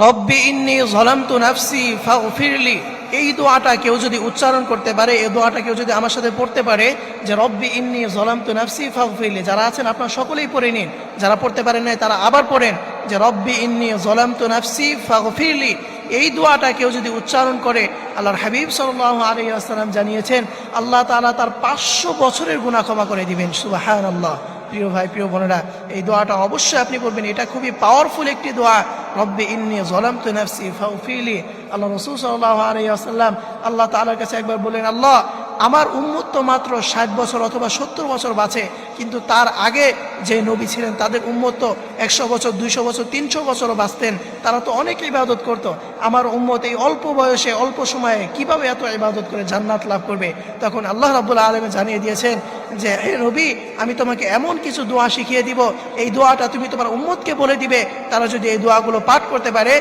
রব্বি ইন্নী যালামতু নাফসি ফাগফিরলি, এই দোয়াটা কেউ যদি উচ্চারণ করতে পারে, এই দোয়াটা কেউ যদি আমার সাথে পড়তে পারে যে রব্বি ইন্নী যালামতু নাফসি ফাগফিরলি, যারা আছেন আপনারা সকলেই পড়ে নিন, যারা পড়তে পারেন নাই তারা আবার পড়েন যে রব্বি ইন্নী যালামতু নাফসি ফাগফিরলি। এই দোয়াটা কেউ যদি উচ্চারণ করে, আল্লাহর হাবিব সাল্লাল্লাহু আলাইহি ওয়াসাল্লাম জানিয়েছেন আল্লাহ তাআলা তার 500 বছরের গুনাহ ক্ষমা করে দিবেন। সুবহানাল্লাহ। প্রিয় ভাই, প্রিয় বোনেরা, এই দোয়াটা অবশ্যই আপনি পড়বেন, এটা খুবই পাওয়ারফুল একটি দোয়া। রব্বি ইন্নী যালামতু নাফসি ফাগফিরলি। আল্লাহ রাসূল সাল্লাল্লাহু আলাইহি ওয়াসাল্লাম আল্লাহ তাআলার কাছে একবার বললেন, আল্লাহ, আমার উম্মত তো মাত্র 60 বছর অথবা 70 বছর বাঁচে, কিন্তু তার আগে যে নবী ছিলেন তাদের উম্মত তো 100 বছর, 200 বছর, 300 বছরও বাঁচতেন, তারা তো অনেক ইবাদত করত। আমার উম্মত এই অল্প বয়সে, অল্প সময়ে কিভাবে এত ইবাদত করে জান্নাত লাভ করবে? তখন আল্লাহ রাব্বুল আলামিন জানিয়ে দিয়েছেন যে হে নবী, আমি তোমাকে এমন কিছু দোয়া শিখিয়ে দিব, এই দোয়াটা তুমি তোমার উম্মতকে বলে দিবে, তারা যদি এই দোয়াগুলো পাঠ করতে পারে